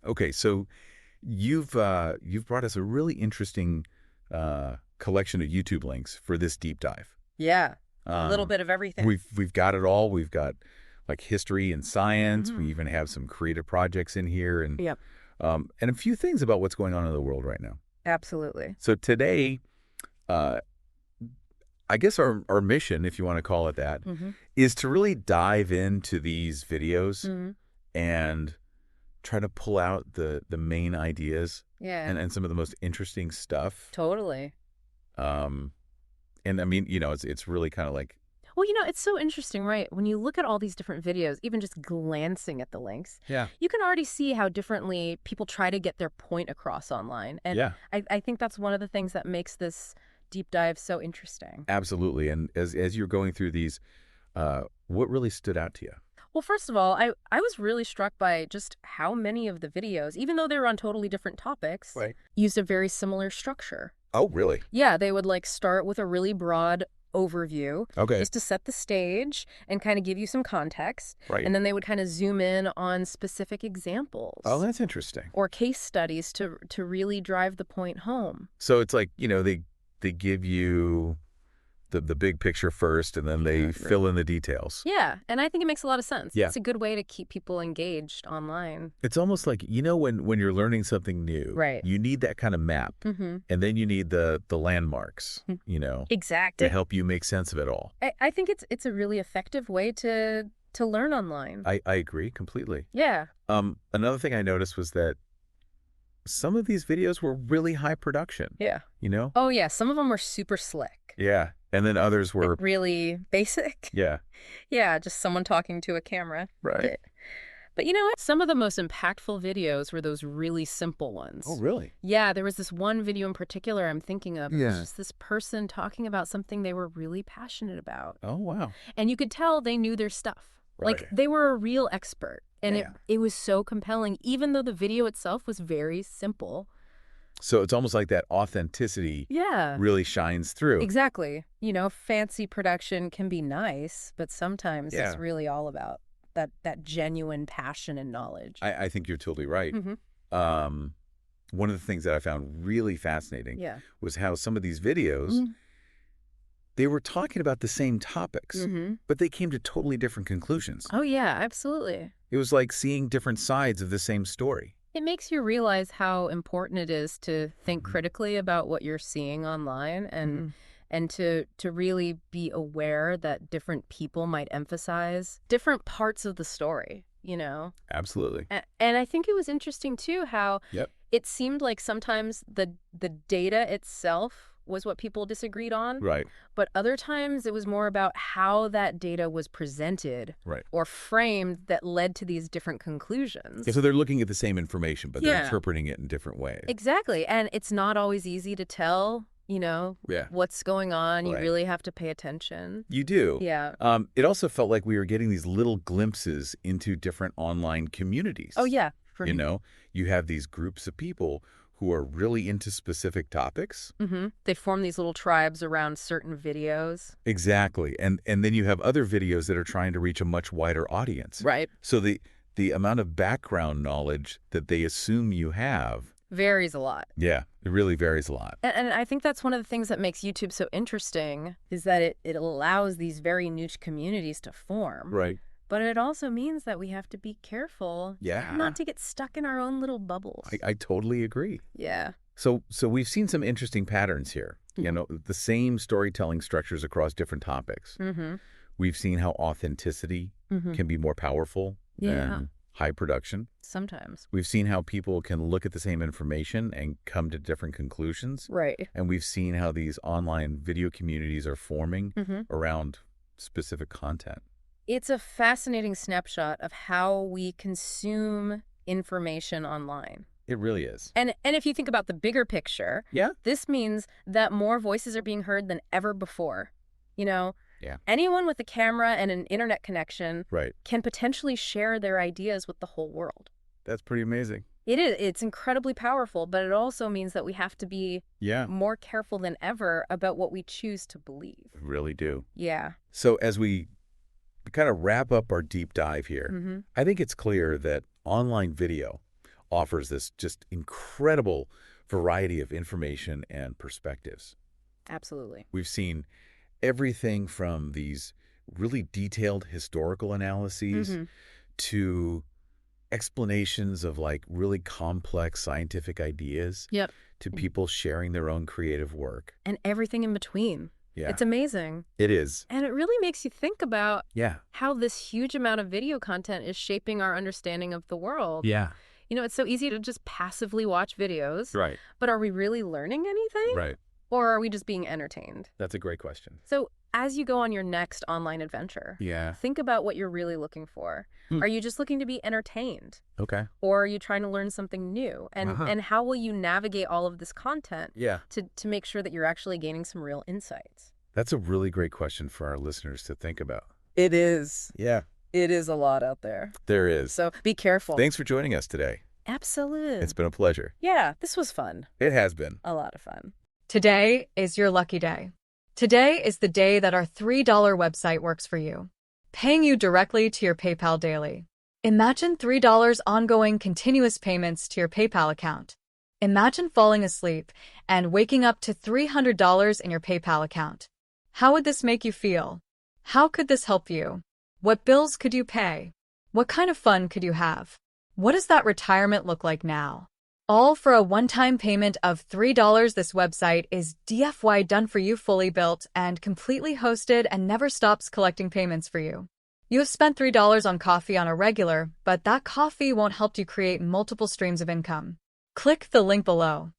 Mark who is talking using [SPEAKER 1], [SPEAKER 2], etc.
[SPEAKER 1] Okay, so you've brought us a really interesting collection of YouTube links for this deep dive.
[SPEAKER 2] Yeah, a little
[SPEAKER 1] Um,
[SPEAKER 2] bit of everything.
[SPEAKER 1] we've got it all. We've got like history and science. We
[SPEAKER 2] Mhm.
[SPEAKER 1] even have some creative projects in here,
[SPEAKER 2] Yep,
[SPEAKER 1] and a few things about what's going on in the world right now.
[SPEAKER 2] absolutely.
[SPEAKER 1] So today, uh, I guess our mission, if you want to call it that,
[SPEAKER 2] Mm-hmm.
[SPEAKER 1] is to really dive into these videos
[SPEAKER 2] Mm-hmm.
[SPEAKER 1] and try to pull out the main ideas
[SPEAKER 2] Yeah,
[SPEAKER 1] and some of the most interesting stuff.
[SPEAKER 2] totally.
[SPEAKER 1] Um, and I mean, it's really kind of like,
[SPEAKER 2] Well, it's so interesting, right? When you look at all these different videos, even just glancing at the links,
[SPEAKER 1] yeah,
[SPEAKER 2] you can already see how differently people try to get their point across online. And
[SPEAKER 1] yeah,
[SPEAKER 2] I think that's one of the things that makes this deep dive so interesting.
[SPEAKER 1] absolutely. And as you're going through these, what really stood out to you?
[SPEAKER 2] Well, first of all, I was really struck by just how many of the videos, even though they were on totally different topics,
[SPEAKER 1] Right.
[SPEAKER 2] used a very similar structure.
[SPEAKER 1] Oh, really?
[SPEAKER 2] Yeah, they would like start with a really broad overview
[SPEAKER 1] Okay.
[SPEAKER 2] just to set the stage and kind of give you some context.
[SPEAKER 1] Right.
[SPEAKER 2] And then they would kind of zoom in on specific examples
[SPEAKER 1] Oh, that's interesting.
[SPEAKER 2] or case studies to really drive the point home.
[SPEAKER 1] So it's like, they give you the big picture first, and then they
[SPEAKER 2] Exactly.
[SPEAKER 1] fill in the details.
[SPEAKER 2] Yeah, and I think it makes a lot of sense.
[SPEAKER 1] Yeah.
[SPEAKER 2] It's a good way to keep people engaged online.
[SPEAKER 1] It's almost like, when you're learning something new,
[SPEAKER 2] Right.
[SPEAKER 1] you need that kind of map,
[SPEAKER 2] Mm-hmm.
[SPEAKER 1] and then you need the landmarks, to
[SPEAKER 2] Exactly.
[SPEAKER 1] help you make sense of it all.
[SPEAKER 2] I think it's a really effective way to learn online.
[SPEAKER 1] I agree completely.
[SPEAKER 2] Yeah.
[SPEAKER 1] Another thing I noticed was that some of these videos were really high production,
[SPEAKER 2] Yeah.
[SPEAKER 1] you know?
[SPEAKER 2] Oh, yeah. Some of them were super slick.
[SPEAKER 1] Yeah. And then others were,
[SPEAKER 2] Really basic.
[SPEAKER 1] yeah,
[SPEAKER 2] Yeah, just someone talking to a camera.
[SPEAKER 1] right.
[SPEAKER 2] But you know what? Some of the most impactful videos were those really simple ones.
[SPEAKER 1] Oh, really?
[SPEAKER 2] Yeah, there was this one video in particular I'm thinking of. It
[SPEAKER 1] Yeah.
[SPEAKER 2] was just this person talking about something they were really passionate about.
[SPEAKER 1] Oh, wow.
[SPEAKER 2] And you could tell they knew their stuff. Like,
[SPEAKER 1] Right.
[SPEAKER 2] they were a real expert. And
[SPEAKER 1] Yeah.
[SPEAKER 2] it was so compelling, even though the video itself was very simple.
[SPEAKER 1] So it's almost like that authenticity
[SPEAKER 2] Yeah.
[SPEAKER 1] really shines through.
[SPEAKER 2] Exactly. Fancy production can be nice, but sometimes
[SPEAKER 1] Yeah.
[SPEAKER 2] it's really all about that genuine passion and knowledge.
[SPEAKER 1] I think you're totally right.
[SPEAKER 2] Mhm.
[SPEAKER 1] One of the things that I found really fascinating
[SPEAKER 2] Yeah.
[SPEAKER 1] was how some of these videos,
[SPEAKER 2] Mhm.
[SPEAKER 1] they were talking about the same topics,
[SPEAKER 2] Mm-hmm.
[SPEAKER 1] but they came to totally different conclusions.
[SPEAKER 2] Oh, yeah, absolutely.
[SPEAKER 1] It was like seeing different sides of the same story.
[SPEAKER 2] It makes you realize how important it is to think
[SPEAKER 1] Mhm.
[SPEAKER 2] critically about what you're seeing online and to really be aware that different people might emphasize different parts of the story,
[SPEAKER 1] Absolutely.
[SPEAKER 2] And I think it was interesting, too, how
[SPEAKER 1] Yep.
[SPEAKER 2] it seemed like sometimes the data itself was what people disagreed on,
[SPEAKER 1] Right.
[SPEAKER 2] but other times it was more about how that data was presented
[SPEAKER 1] Right.
[SPEAKER 2] or framed that led to these different conclusions.
[SPEAKER 1] Yeah, so they're looking at the same information, but they're
[SPEAKER 2] Yeah.
[SPEAKER 1] interpreting it in different ways.
[SPEAKER 2] Exactly. And it's not always easy to tell,
[SPEAKER 1] Yeah.
[SPEAKER 2] what's going on. You
[SPEAKER 1] Right.
[SPEAKER 2] really have to pay attention.
[SPEAKER 1] You do.
[SPEAKER 2] Yeah.
[SPEAKER 1] It also felt like we were getting these little glimpses into different online communities.
[SPEAKER 2] Oh, yeah.
[SPEAKER 1] You have these groups of people who are really into specific topics.
[SPEAKER 2] Mm-hmm. They form these little tribes around certain videos.
[SPEAKER 1] Exactly. And then you have other videos that are trying to reach a much wider audience.
[SPEAKER 2] Right.
[SPEAKER 1] So the amount of background knowledge that they assume you have,
[SPEAKER 2] Varies a lot.
[SPEAKER 1] yeah, it really varies a lot.
[SPEAKER 2] And I think that's one of the things that makes YouTube so interesting is that it allows these very niche communities to form.
[SPEAKER 1] Right.
[SPEAKER 2] But it also means that we have to be careful
[SPEAKER 1] Yeah.
[SPEAKER 2] not to get stuck in our own little bubbles.
[SPEAKER 1] I totally agree.
[SPEAKER 2] Yeah.
[SPEAKER 1] So we've seen some interesting patterns here. The same storytelling structures across different topics.
[SPEAKER 2] Mm-hmm.
[SPEAKER 1] We've seen how authenticity
[SPEAKER 2] Mm-hmm.
[SPEAKER 1] can be more powerful
[SPEAKER 2] Yeah.
[SPEAKER 1] than high production.
[SPEAKER 2] Sometimes.
[SPEAKER 1] We've seen how people can look at the same information and come to different conclusions.
[SPEAKER 2] Right.
[SPEAKER 1] And we've seen how these online video communities are forming
[SPEAKER 2] Mm-hmm.
[SPEAKER 1] around specific content.
[SPEAKER 2] It's a fascinating snapshot of how we consume information online.
[SPEAKER 1] It really is.
[SPEAKER 2] And if you think about the bigger picture,
[SPEAKER 1] Yeah.
[SPEAKER 2] this means that more voices are being heard than ever before.
[SPEAKER 1] Yeah.
[SPEAKER 2] Anyone with a camera and an internet connection
[SPEAKER 1] Right.
[SPEAKER 2] can potentially share their ideas with the whole world.
[SPEAKER 1] That's pretty amazing.
[SPEAKER 2] It is. It's incredibly powerful, but it also means that we have to be
[SPEAKER 1] Yeah.
[SPEAKER 2] more careful than ever about what we choose to believe.
[SPEAKER 1] Really do.
[SPEAKER 2] Yeah.
[SPEAKER 1] So as we kind of wrap up our deep dive here,
[SPEAKER 2] Mm-hmm.
[SPEAKER 1] I think it's clear that online video, offers this just incredible variety of information and perspectives.
[SPEAKER 2] Absolutely.
[SPEAKER 1] We've seen everything from these really detailed historical analyses to explanations of like really complex scientific ideas
[SPEAKER 2] Yep.
[SPEAKER 1] to people sharing their own creative work.
[SPEAKER 2] And everything in between.
[SPEAKER 1] Yeah.
[SPEAKER 2] It's amazing.
[SPEAKER 1] It is.
[SPEAKER 2] And it really makes you think about
[SPEAKER 1] Yeah.
[SPEAKER 2] how this huge amount of video content is shaping our understanding of the world.
[SPEAKER 1] Yeah.
[SPEAKER 2] You know, it's so easy to just passively watch videos.
[SPEAKER 1] Right.
[SPEAKER 2] But are we really learning anything?
[SPEAKER 1] Right.
[SPEAKER 2] Or are we just being entertained?
[SPEAKER 1] That's a great question.
[SPEAKER 2] So as you go on your next online adventure, think about what you're really looking for. Are you just looking to be entertained?
[SPEAKER 1] Okay.
[SPEAKER 2] Or are you trying to learn something new? And how will you navigate all of this content to make sure that you're actually gaining some real insights?
[SPEAKER 1] That's a really great question for our listeners to think about.
[SPEAKER 2] It is.
[SPEAKER 1] Yeah.
[SPEAKER 2] It is a lot out there.
[SPEAKER 1] There is.
[SPEAKER 2] So be careful.
[SPEAKER 1] Thanks for joining us today.
[SPEAKER 2] Absolutely.
[SPEAKER 1] It's been a pleasure.
[SPEAKER 2] Yeah, this was fun.
[SPEAKER 1] It has been.
[SPEAKER 2] A lot of fun.
[SPEAKER 3] Today is your lucky day. Today is the day that our $3 website works for you, paying you directly to your PayPal daily. Imagine $3 ongoing continuous payments to your PayPal account. Imagine falling asleep and waking up to $300 in your PayPal account. How would this make you feel? How could this help you? What bills could you pay? What kind of fun could you have? What does that retirement look like now? All for a one-time payment of $3. This website is DFY done for you, fully built and completely hosted, and never stops collecting payments for you. You have spent $3 on coffee on a regular, but that coffee won't help you create multiple streams of income. Click the link below.